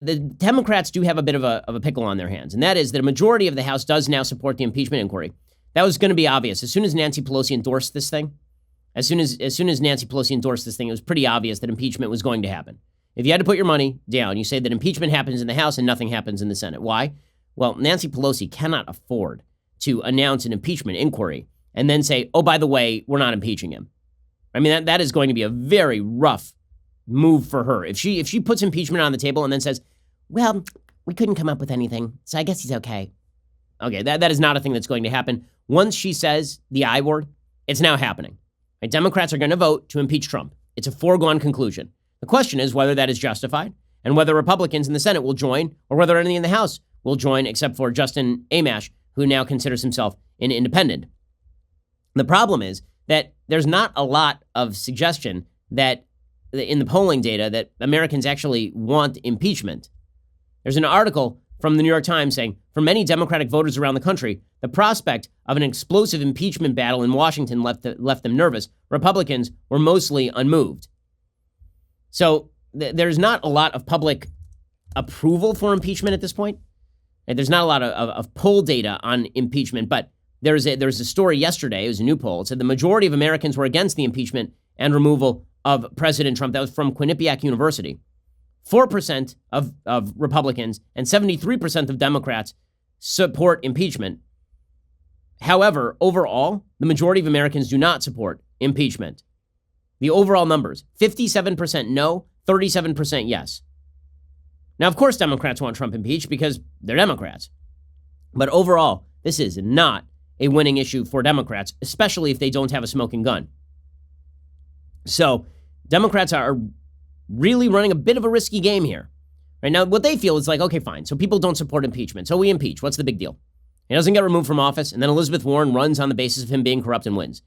the Democrats do have a bit of a pickle on their hands, and that is that a majority of the House does now support the impeachment inquiry. That was going to be obvious. As soon as Nancy Pelosi endorsed this thing, as soon as Nancy Pelosi endorsed this thing, it was pretty obvious that impeachment was going to happen. If you had to put your money down, you say that impeachment happens in the House and nothing happens in the Senate. Why? Well, Nancy Pelosi cannot afford to announce an impeachment inquiry and then say, oh, by the way, we're not impeaching him. I mean, that is going to be a very rough move for her. If she puts impeachment on the table and then says, well, we couldn't come up with anything, so I guess he's okay. Okay, that is not a thing that's going to happen. Once she says the I word, it's now happening. Right? Democrats are going to vote to impeach Trump. It's a foregone conclusion. The question is whether that is justified and whether Republicans in the Senate will join or whether anything in the House will join except for Justin Amash, who now considers himself an independent. The problem is that there's not a lot of suggestion that in the polling data that Americans actually want impeachment. There's an article from the New York Times saying, for many Democratic voters around the country, the prospect of an explosive impeachment battle in Washington left them nervous. Republicans were mostly unmoved. So there's not a lot of public approval for impeachment at this point. And there's not a lot of poll data on impeachment, but there's a story yesterday, it was a new poll, it said the majority of Americans were against the impeachment and removal of President Trump. That was from Quinnipiac University. 4% of Republicans and 73% of Democrats support impeachment. However, overall, the majority of Americans do not support impeachment. The overall numbers, 57% no, 37% yes. Now, of course, Democrats want Trump impeached because they're Democrats. But overall, this is not a winning issue for Democrats, especially if they don't have a smoking gun. So Democrats are really running a bit of a risky game here. Right now, what they feel is like, okay, fine. So people don't support impeachment. So we impeach. What's the big deal? He doesn't get removed from office. And then Elizabeth Warren runs on the basis of him being corrupt and wins.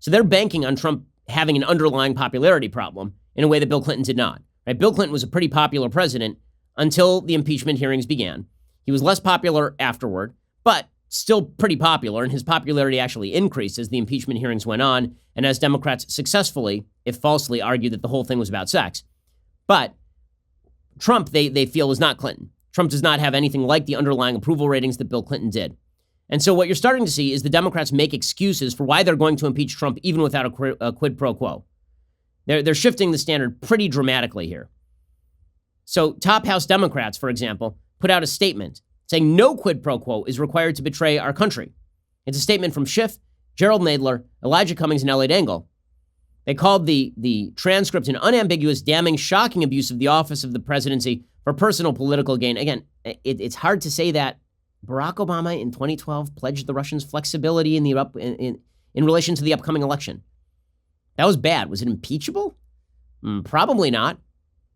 So they're banking on Trump having an underlying popularity problem in a way that Bill Clinton did not. Right? Bill Clinton was a pretty popular president until the impeachment hearings began. He was less popular afterward, but still pretty popular, and his popularity actually increased as the impeachment hearings went on and as Democrats successfully, if falsely, argued that the whole thing was about sex. But Trump, they feel, is not Clinton. Trump does not have anything like the underlying approval ratings that Bill Clinton did. And so what you're starting to see is the Democrats make excuses for why they're going to impeach Trump even without a quid pro quo. They're shifting the standard pretty dramatically here. So top House Democrats, for example, put out a statement saying no quid pro quo is required to betray our country. It's a statement from Schiff, Gerald Nadler, Elijah Cummings, and Elliot Engel. They called the transcript an unambiguous, damning, shocking abuse of the office of the presidency for personal political gain. Again, it's hard to say that Barack Obama in 2012 pledged the Russians flexibility in relation to the upcoming election. That was bad. Was it impeachable? Probably not.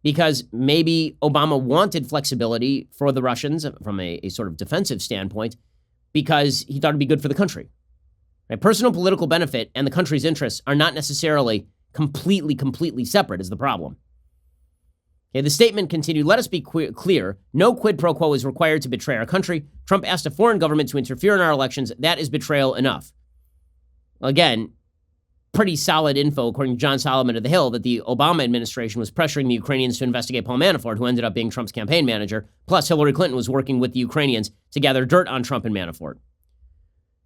Because maybe Obama wanted flexibility for the Russians from a sort of defensive standpoint because he thought it'd be good for the country. Right? Personal political benefit and the country's interests are not necessarily completely separate is the problem. Okay, the statement continued, let us be clear, no quid pro quo is required to betray our country. Trump asked a foreign government to interfere in our elections. That is betrayal enough. Again, pretty solid info, according to John Solomon of The Hill, that the Obama administration was pressuring the Ukrainians to investigate Paul Manafort, who ended up being Trump's campaign manager. Plus, Hillary Clinton was working with the Ukrainians to gather dirt on Trump and Manafort.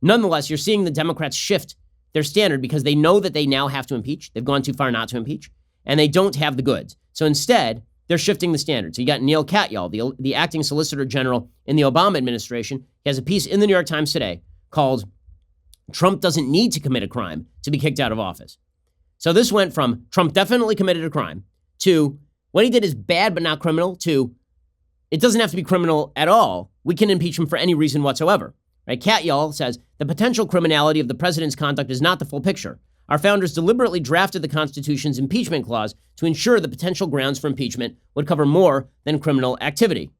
Nonetheless, you're seeing the Democrats shift their standard because they know that they now have to impeach. They've gone too far not to impeach, and they don't have the goods. So instead, they're shifting the standard. So you got Neil Katyal, the acting Solicitor General in the Obama administration. He has a piece in the New York Times today called Trump doesn't need to commit a crime to be kicked out of office. So this went from Trump definitely committed a crime to what he did is bad but not criminal to it doesn't have to be criminal at all. We can impeach him for any reason whatsoever. Right? Katyal says the potential criminality of the president's conduct is not the full picture. Our founders deliberately drafted the Constitution's impeachment clause to ensure the potential grounds for impeachment would cover more than criminal activity.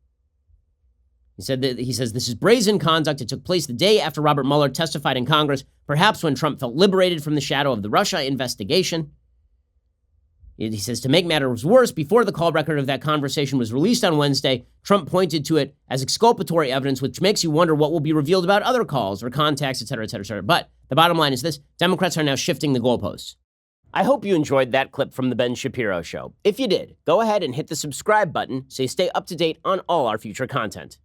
He says this is brazen conduct. It took place the day after Robert Mueller testified in Congress, perhaps when Trump felt liberated from the shadow of the Russia investigation. He says to make matters worse, before the call record of that conversation was released on Wednesday, Trump pointed to it as exculpatory evidence, which makes you wonder what will be revealed about other calls or contacts, et cetera, et cetera, et cetera. But the bottom line is this: Democrats are now shifting the goalposts. I hope you enjoyed that clip from The Ben Shapiro Show. If you did, go ahead and hit the subscribe button so you stay up to date on all our future content.